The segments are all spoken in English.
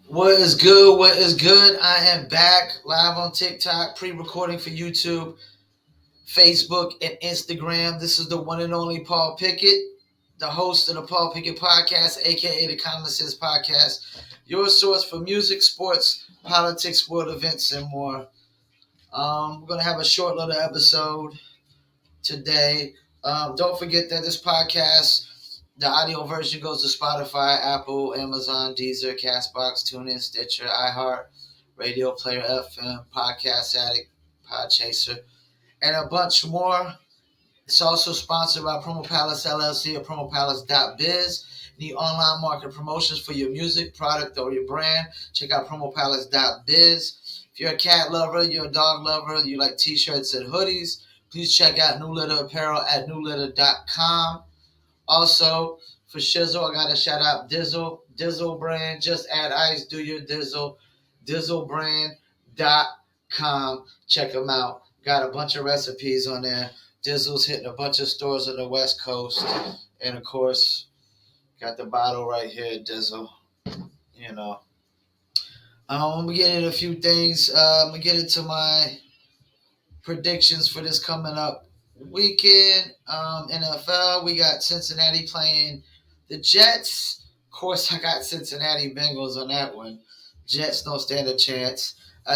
What is good? What is good? I am back live on TikTok, pre-recording for YouTube, Facebook, and Instagram. This is the one and only Paul Pickett, the host of the Paul Pickett Podcast, aka the Common Sense Podcast, your source for music, sports, politics, world events, and more. We're gonna have a short little episode today. Don't forget that this podcast, the audio version goes to Spotify, Apple, Amazon, Deezer, Castbox, TuneIn, Stitcher, iHeart, Radio Player FM, Podcast Addict, Podchaser, and a bunch more. It's also sponsored by Promo Palace LLC or PromoPalace.biz. Need online market promotions for your music, product, or your brand? Check out PromoPalace.biz. If you're a cat lover, you're a dog lover, you like t-shirts and hoodies, please check out New Litter Apparel at newlitter.com. Also, for Shizzle, I got to shout out Dizzle. Dizzle brand. Just add ice, do your Dizzle. Dizzlebrand.com. Check them out. Got a bunch of recipes on there. Dizzle's hitting a bunch of stores on the West Coast. And of course, got the bottle right here, Dizzle. You know. I'm going to get into a few things. I'm going to get into my predictions for this coming up weekend. NFL, we got Cincinnati playing the Jets. Of course, I got Cincinnati Bengals on that one. Jets don't stand a chance.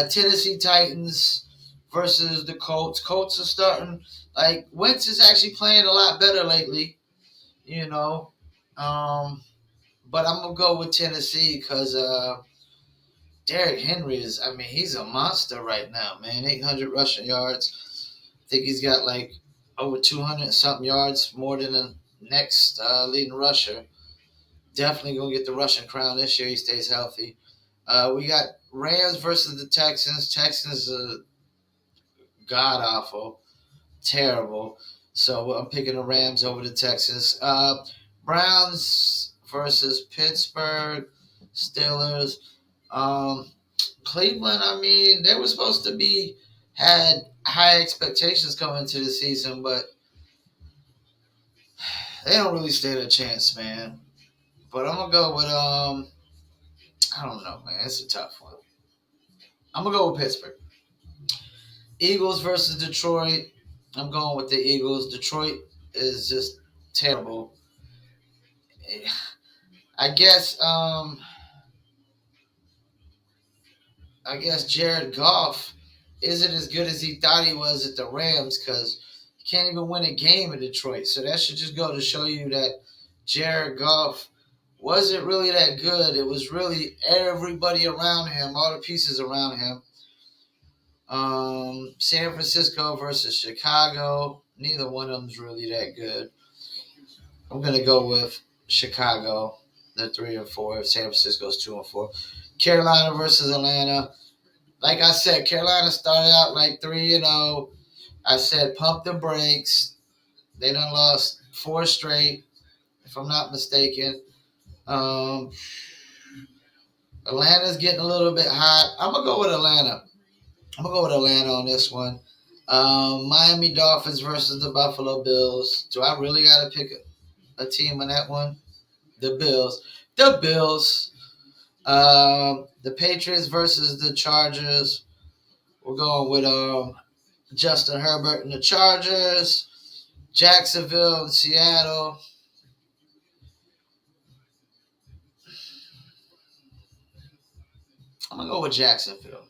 Tennessee Titans versus the Colts. Colts are starting, like, Wentz is actually playing a lot better lately, you know. But I'm going to go with Tennessee because Derrick Henry is, I mean, he's a monster right now, man. 800 rushing yards. I think he's got like over 200 something yards, more than the next leading rusher. Definitely going to get the rushing crown this year. He stays healthy. We got Rams versus the Texans. Texans are god awful, terrible. So I'm picking the Rams over the Texans. Browns versus Pittsburgh Steelers. Cleveland, I mean, they were supposed to be had high expectations coming into the season, but they don't really stand a chance, man. But I'm gonna go with I don't know, man. It's a tough one. I'm gonna go with Pittsburgh. Eagles versus Detroit. I'm going with the Eagles. Detroit is just terrible. I guess Jared Goff isn't as good as he thought he was at the Rams because he can't even win a game in Detroit. So that should just go to show you that Jared Goff wasn't really that good. It was really everybody around him, all the pieces around him. San Francisco versus Chicago. Neither one of them's really that good. I'm gonna go with Chicago. They're 3-4. San Francisco's 2-4. Carolina versus Atlanta. Like I said, Carolina started out like 3-0. I said pump the brakes. They done lost 4 straight, if I'm not mistaken. Atlanta's getting a little bit hot. I'm gonna go with Atlanta. I'm gonna go with Atlanta on this one. Miami Dolphins versus the Buffalo Bills. Do I really gotta pick a team on that one? The Bills. The Bills. The Patriots versus the Chargers. We're going with Justin Herbert and the Chargers. Jacksonville and Seattle. I'm gonna go with Jacksonville.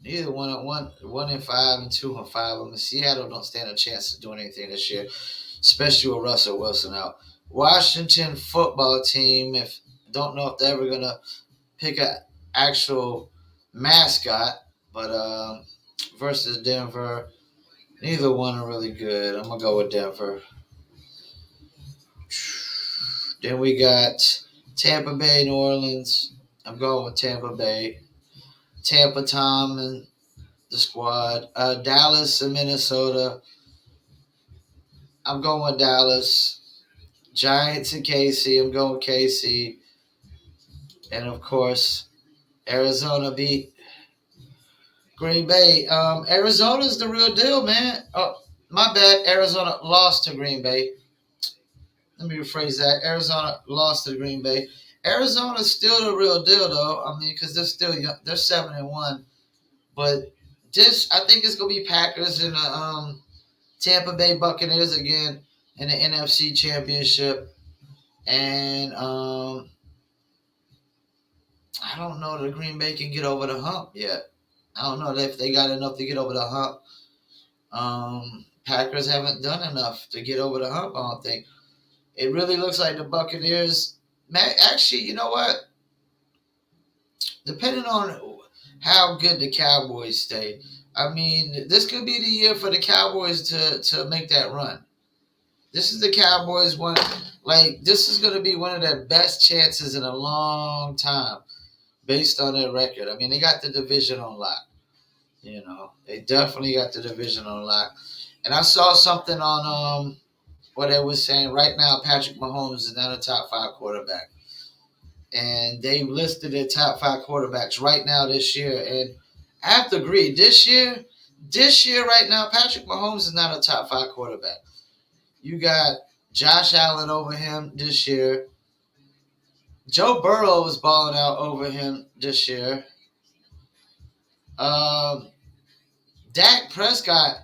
Neither 1-5 and 2-5. I mean, Seattle don't stand a chance of doing anything this year, especially with Russell Wilson out. Washington football team. Don't know if they're ever gonna pick an actual mascot, But versus Denver, neither one are really good. I'm gonna go with Denver. Then we got Tampa Bay, New Orleans. I'm going with Tampa Bay. Tampa, Tom, and the squad. Dallas and Minnesota. I'm going with Dallas. Giants and KC. I'm going with KC. And of course, Arizona beat Green Bay. Arizona's the real deal, man. Oh, my bad. Arizona lost to Green Bay. Let me rephrase that. Arizona lost to Green Bay. Arizona's still the real deal, though. I mean, because they're still young. They're 7-1. But this, I think it's gonna be Packers and Tampa Bay Buccaneers again in the NFC Championship. And I don't know that Green Bay can get over the hump yet. I don't know if they got enough to get over the hump. Packers haven't done enough to get over the hump, I don't think. It really looks like the Buccaneers. Actually, you know what? Depending on how good the Cowboys stay, I mean, this could be the year for the Cowboys to make that run. This is the Cowboys one. Like, this is going to be one of their best chances in a long time based on their record. I mean, they got the division on lock. You know, they definitely got the division on lock. And I saw something on what they were saying right now. Patrick Mahomes is not a top 5 quarterback, and they listed their top 5 quarterbacks right now this year. And I have to agree, this year right now, Patrick Mahomes is not a top 5 quarterback. You got Josh Allen over him this year. Joe Burrow is balling out over him this year. Dak Prescott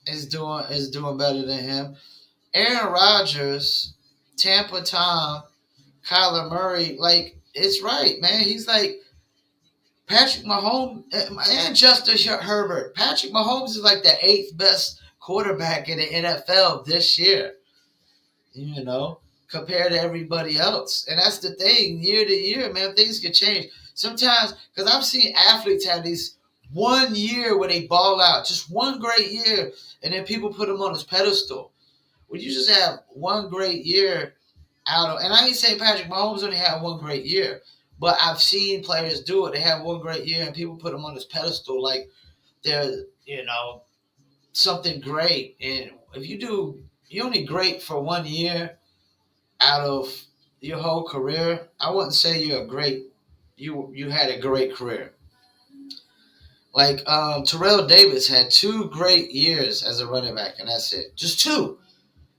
is doing better than him. Aaron Rodgers, Tampa Tom, Kyler Murray, like, it's right, man. He's like Patrick Mahomes and Justin Herbert. Patrick Mahomes is like the 8th best quarterback in the NFL this year, you know, compared to everybody else. And that's the thing, year to year, man, things can change. Sometimes, because I've seen athletes have these 1 year where they ball out, just one great year, and then people put them on this pedestal. When you just have one great year out of, and I ain't saying Patrick Mahomes only had one great year, but I've seen players do it. They have one great year, and people put them on this pedestal like they're, something great. And if you're only great for 1 year out of your whole career, I wouldn't say you're a great. You had a great career. Like Terrell Davis had 2 great years as a running back, and that's it. Just 2.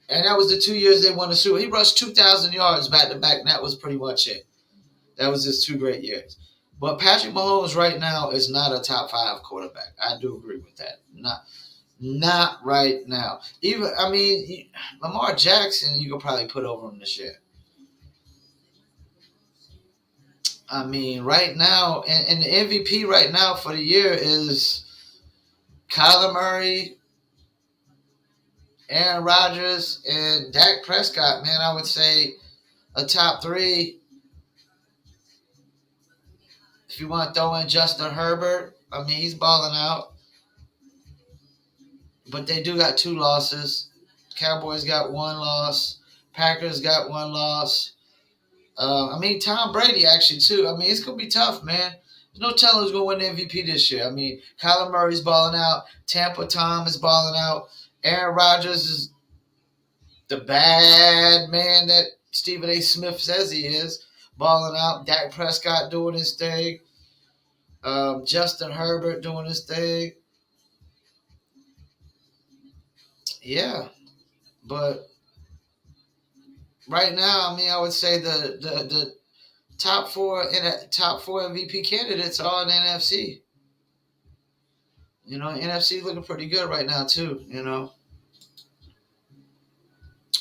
And that was the 2 years they won the Super Bowl. He rushed 2,000 yards back to back, and that was pretty much it. That was his 2 great years. But Patrick Mahomes right now is not a top 5 quarterback. I do agree with that. Not right now. Even, I mean, Lamar Jackson, you could probably put over him this year. I mean, right now, and the MVP right now for the year is Kyler Murray, Aaron Rodgers, and Dak Prescott. Man, I would say a top 3. If you want to throw in Justin Herbert, I mean, he's balling out. But they do got 2 losses. Cowboys got 1 loss. Packers got 1 loss. I mean, Tom Brady actually too. I mean, it's gonna be tough, man. There's no telling who's gonna win the MVP this year. I mean, Kyler Murray's balling out. Tampa Tom is balling out. Aaron Rodgers is the bad man that Stephen A. Smith says he is, balling out. Dak Prescott doing his thing. Justin Herbert doing his thing. Yeah, but right now, I mean, I would say the top four MVP candidates are in the NFC. NFC looking pretty good right now too.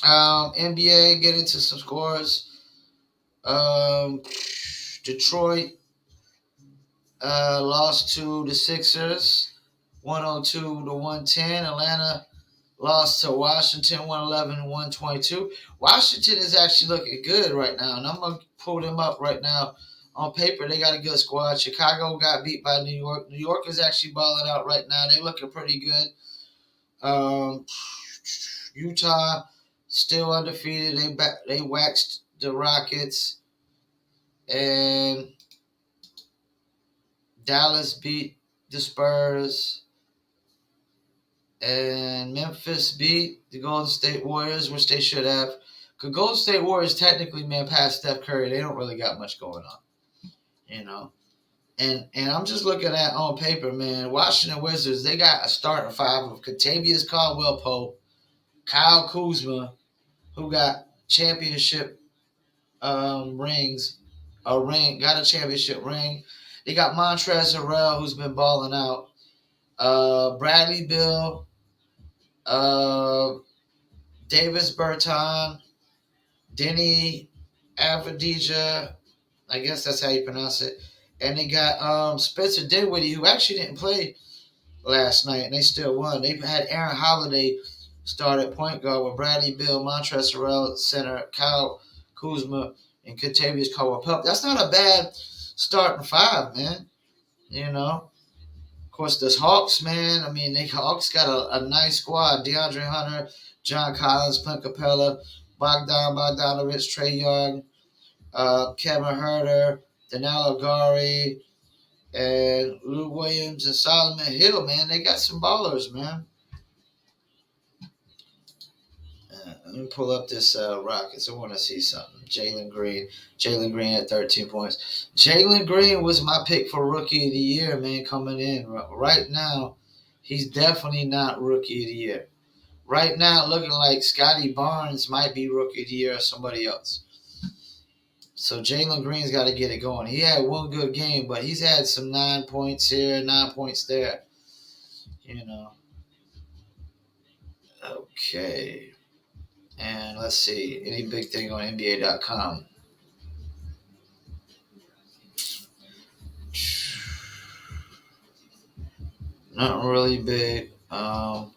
NBA get into some scores. Detroit lost to the Sixers, 102 to 110. Atlanta lost to Washington, 111 122. Washington is actually looking good right now, and I'm going to pull them up right now On paper, they got a good squad. Chicago got beat by New York. New York is actually balling out right now. They're looking pretty good. Um, Utah still undefeated. They waxed the Rockets, and Dallas beat the Spurs, and Memphis beat the Golden State Warriors, which they should have. Because Golden State Warriors technically, man, past Steph Curry, they don't really got much going on, you know. And I'm just looking at on paper, man. Washington Wizards, they got a starting five of Kentavious Caldwell Pope, Kyle Kuzma, who got championship rings, got a championship ring. They got Montrezl Harrell, who's been balling out. Bradley Beal, uh, Davis Berton, Denny Avdija, I guess that's how you pronounce it. And they got Spencer Dinwiddie, who actually didn't play last night, and they still won. They had Aaron Holiday start at point guard with Bradley Beal, Montrezl Harrell center, Kyle Kuzma, and Kentavious Caldwell-Pope. That's not a bad starting five, man. You know, of course, the Hawks, man. I mean, the Hawks got a nice squad. DeAndre Hunter, John Collins, Clint Capella, Bogdanovich, Trae Young, Kevin Herter, Danilo Gari, and Lou Williams and Solomon Hill, man. They got some ballers, man. Let me pull up this Rockets. I want to see something. Jalen Green. Jalen Green had 13 points. Jalen Green was my pick for Rookie of the Year, man, coming in. Right now, he's definitely not Rookie of the Year. Right now, looking like Scotty Barnes might be Rookie of the Year or somebody else. So Jalen Green's got to get it going. He had one good game, but he's had some 9 points here, 9 points there. You know. Okay. And let's see. Any big thing on NBA.com? Nothing really big. Let's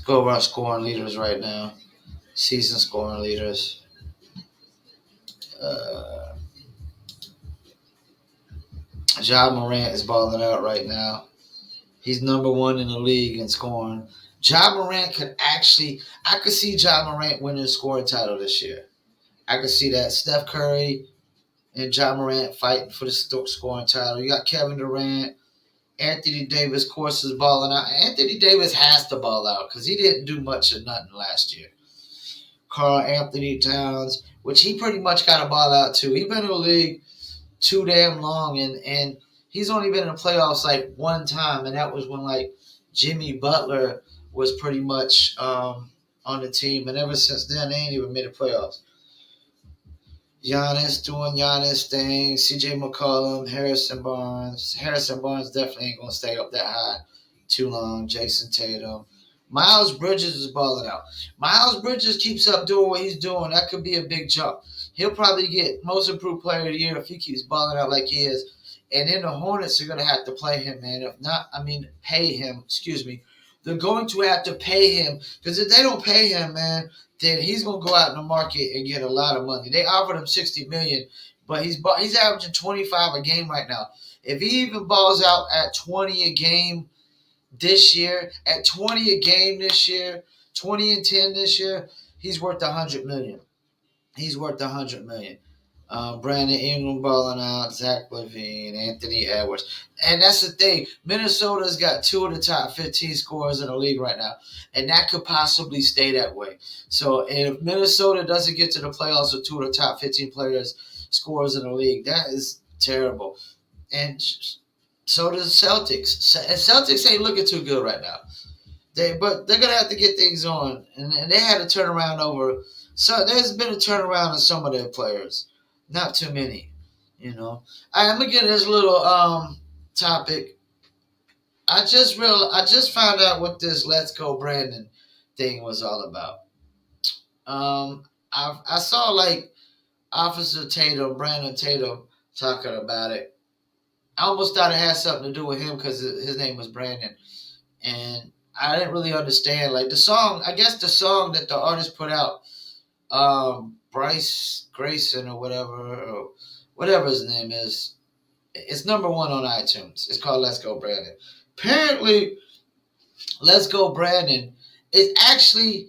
go over our scoring leaders right now. Season scoring leaders. Ja Morant is balling out right now. He's number one in the league in scoring. Ja Morant I could see Ja Morant winning the scoring title this year. I could see that. Steph Curry and Ja Morant fighting for the scoring title. You got Kevin Durant. Anthony Davis, of course, is balling out. Anthony Davis has to ball out because he didn't do much of nothing last year. Karl Anthony Towns, which he pretty much got a ball out too. He's been in the league too damn long, and he's only been in the playoffs like one time, and that was when like Jimmy Butler was pretty much on the team, and ever since then they ain't even made the playoffs. Giannis doing Giannis thing, CJ McCollum, Harrison Barnes. Harrison Barnes definitely ain't gonna stay up that high too long. Jason Tatum. Miles Bridges is balling out. Miles Bridges keeps up doing what he's doing. That could be a big jump. He'll probably get most improved player of the year if he keeps balling out like he is. And then the Hornets are gonna have to play him, man. If not, pay him. Excuse me. They're going to have to pay him because if they don't pay him, man, then he's gonna go out in the market and get a lot of money. They offered him $60 million, but he's averaging 25 a game right now. If he even balls out at 20 a game this year, at 20 a game this year, 20 and 10 this year, he's worth $100 million. He's worth $100 million. Brandon Ingram balling out, Zach LaVine, Anthony Edwards. And that's the thing. Minnesota's got 2 of the top 15 scorers in the league right now. And that could possibly stay that way. So if Minnesota doesn't get to the playoffs with 2 of the top 15 scorers in the league, that is terrible. And so does Celtics. Celtics ain't looking too good right now. But they're going to have to get things on. And they had a turnaround over. So there's been a turnaround in some of their players. Not too many, you know. I'm gonna get this little topic. I just found out what this "Let's Go Brandon" thing was all about. I saw like Officer Tatum, Brandon Tatum, talking about it. I almost thought it had something to do with him because his name was Brandon, and I didn't really understand like the song. I guess the song that the artist put out. Bryce Grayson or whatever his name is. It's number one on iTunes. It's called Let's Go Brandon. Apparently, Let's Go Brandon is actually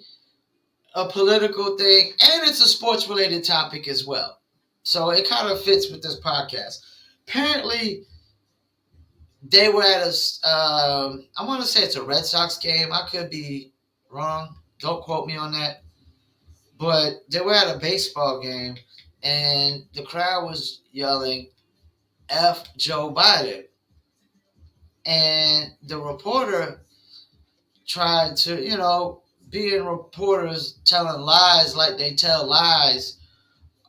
a political thing and it's a sports related topic as well. So it kind of fits with this podcast. Apparently, they were at I want to say it's a Red Sox game. I could be wrong. Don't quote me on that. But they were at a baseball game and the crowd was yelling F Joe Biden. And the reporter tried to, being reporters telling lies like they tell lies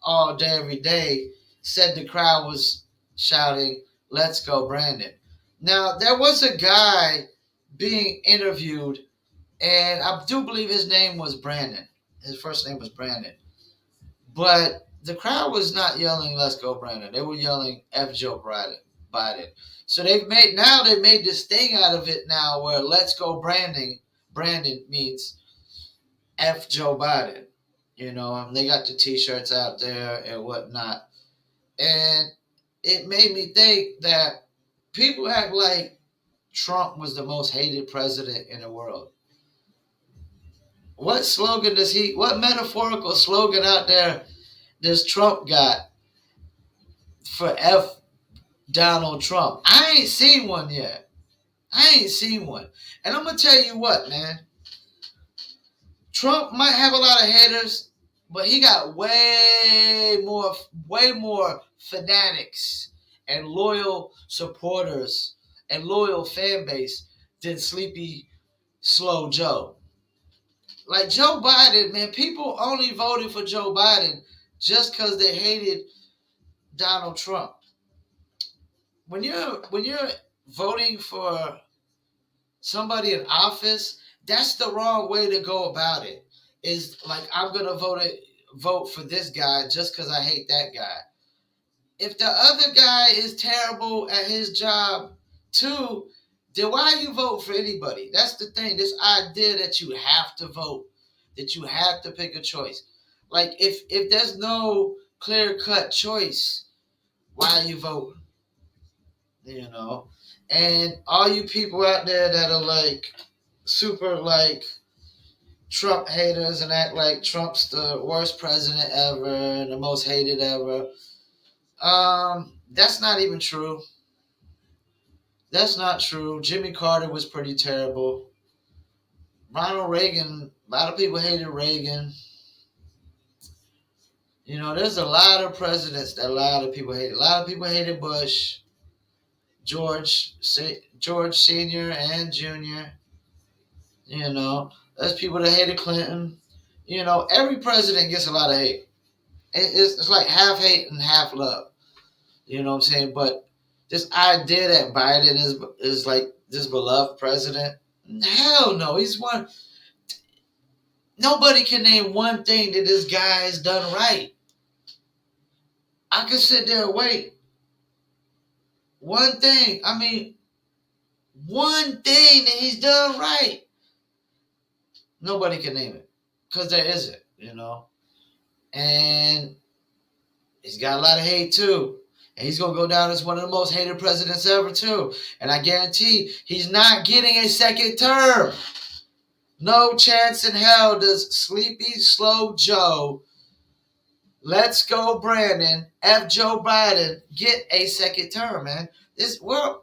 all day, every day, said the crowd was shouting, Let's go, Brandon. Now, there was a guy being interviewed, and I do believe his name was Brandon. His first name was Brandon. But the crowd was not yelling, Let's go, Brandon. They were yelling, F Joe Biden. So they made this thing out of it now where Let's go, Brandon means F Joe Biden. And they got the t-shirts out there and whatnot. And it made me think that people act like Trump was the most hated president in the world. What metaphorical slogan out there does Trump got for F Donald Trump? I ain't seen one yet. And I'm going to tell you what, man. Trump might have a lot of haters, but he got way more fanatics and loyal supporters and loyal fan base than Sleepy Slow Joe. Like Joe Biden, man, people only voted for Joe Biden just because they hated Donald Trump. When you're voting for somebody in office, that's the wrong way to go about it. Is like I'm gonna vote for this guy just because I hate that guy. If the other guy is terrible at his job too, then why you vote for anybody? That's the thing. This idea that you have to vote, that you have to pick a choice. Like if there's no clear cut choice, why are you voting? And all you people out there that are like super like Trump haters and act like Trump's the worst president ever and the most hated ever. That's not even true. That's not true. Jimmy Carter was pretty terrible. Ronald Reagan, a lot of people hated Reagan. There's a lot of presidents that a lot of people hated. A lot of people hated Bush, George Senior and Junior. There's people that hated Clinton. Every president gets a lot of hate. It's like half hate and half love. You know what I'm saying? But this idea that Biden is like this beloved president, hell no. He's one. Nobody can name one thing that this guy has done right. I could sit there and wait. One thing. One thing that he's done right. Nobody can name it because there isn't. And he's got a lot of hate too. And he's going to go down as one of the most hated presidents ever, too. And I guarantee he's not getting a second term. No chance in hell does Sleepy Slow Joe, Let's Go Brandon, F Joe Biden get a second term, man. We're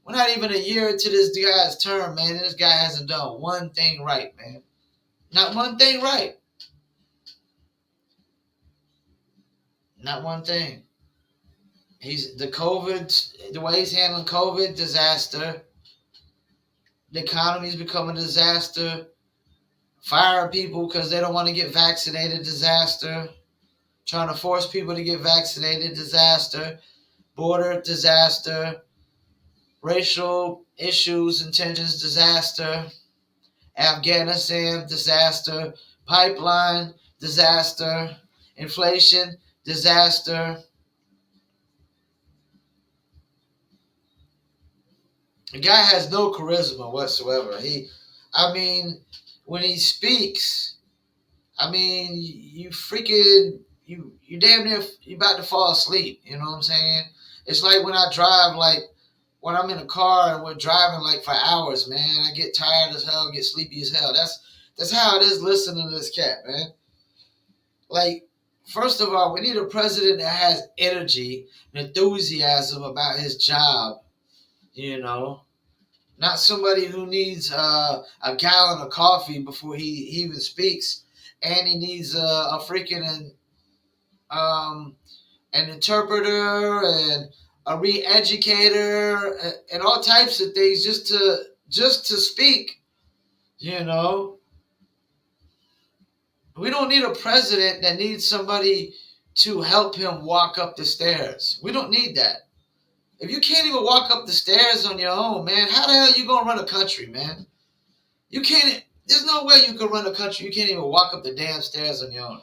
not even a year into this guy's term, man. And this guy hasn't done one thing right, man. Not one thing right. Not one thing. The way he's handling COVID, disaster. The economy's become a disaster. Firing people because they don't want to get vaccinated, disaster. Trying to force people to get vaccinated, disaster. Border, disaster. Racial issues and tensions, disaster. Afghanistan, disaster. Pipeline, disaster. Inflation, disaster. The guy has no charisma whatsoever. When he speaks, you freaking you damn near you about to fall asleep. You know what I'm saying? It's like when I drive, like when I'm in a car and we're driving like for hours, man. I get tired as hell, get sleepy as hell. That's how it is listening to this cat, man. Like, first of all, we need a president that has energy and enthusiasm about his job. You know, not somebody who needs a gallon of coffee before he even speaks, and he needs a freaking um, an interpreter and a re-educator and all types of things just to speak. You know, we don't need a president that needs somebody to help him walk up the stairs. We don't need that. If you can't even walk up the stairs on your own, man, how the hell are you gonna run a country, man? You can't. There's no way you can run a country. You can't even walk up the damn stairs on your own.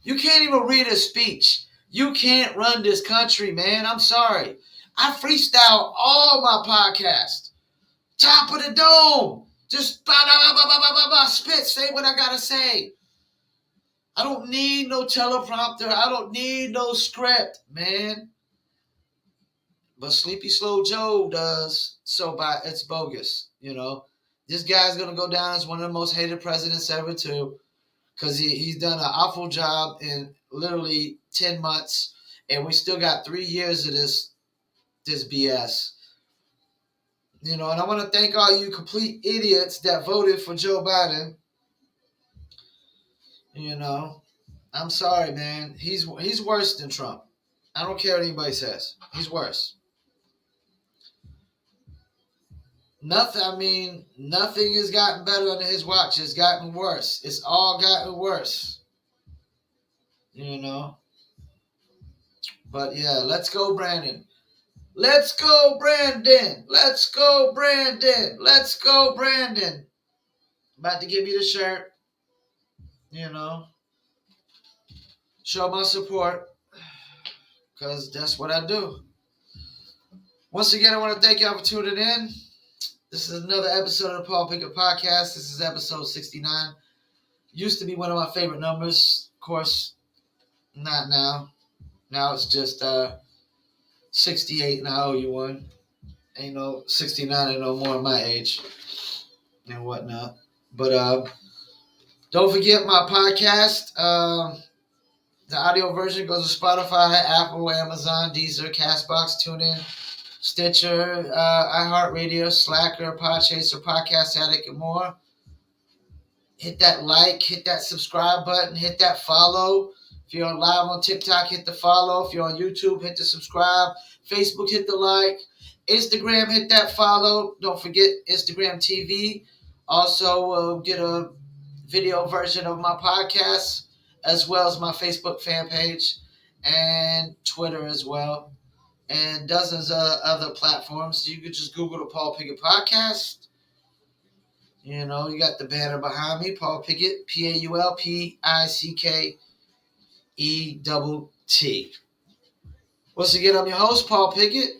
You can't even read a speech. You can't run this country, man. I'm sorry. I freestyle all my podcasts. Top of the dome. Just spit. Say what I gotta say. I don't need no teleprompter. I don't need no script, man. But Sleepy Slow Joe does. So it's bogus, you know. This guy's gonna go down as one of the most hated presidents ever, too, because he's done an awful job in literally 10 months, and we still got 3 years of this BS. You know, and I want to thank all you complete idiots that voted for Joe Biden. You know, I'm sorry, man. He's worse than Trump. I don't care what anybody says. He's worse. Nothing has gotten better under his watch. It's gotten worse. It's all gotten worse. You know. But yeah, let's go, Brandon. Let's go, Brandon. Let's go, Brandon. Let's go, Brandon. About to give you the shirt. You know. Show my support. Because that's what I do. Once again, I want to thank y'all for tuning in. This is another episode of the Paul Pickett Podcast. This is episode 69. Used to be one of my favorite numbers. Of course, not now. Now it's just 68 and I owe you one. Ain't no 69 and no more my age and whatnot. But don't forget my podcast. The audio version goes to Spotify, Apple, Amazon, Deezer, Castbox, TuneIn, Stitcher, iHeartRadio, Slacker, Podchaser, Podcast Addict, and more. Hit that like, hit that subscribe button, hit that follow. If you're live on TikTok, hit the follow. If you're on YouTube, hit the subscribe. Facebook, hit the like. Instagram, hit that follow. Don't forget Instagram TV. Also, get a video version of my podcast, as well as my Facebook fan page and Twitter as well, and dozens of other platforms. You could just Google the Paul Pickett Podcast. You know, you got the banner behind me, Paul Pickett, PaulPickett. Once again, I'm your host, Paul Pickett.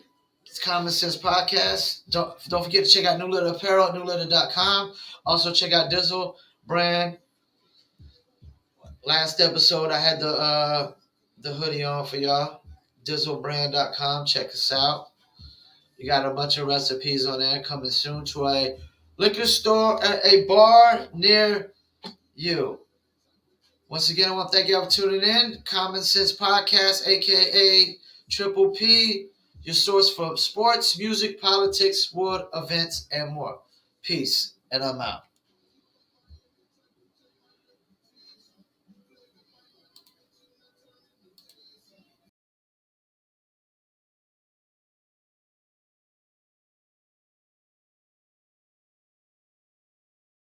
It's Common Sense Podcast. Don't forget to check out New Letter Apparel at newletter.com. Also, check out Dizzle Brand. Last episode, I had the hoodie on for y'all. Dizzlebrand.com. Check us out. You got a bunch of recipes on there coming soon to a liquor store at a bar near you. Once again, I want to thank y'all for tuning in. Common Sense Podcast, a.k.a. Triple P, your source for sports, music, politics, sport, events, and more. Peace, and I'm out.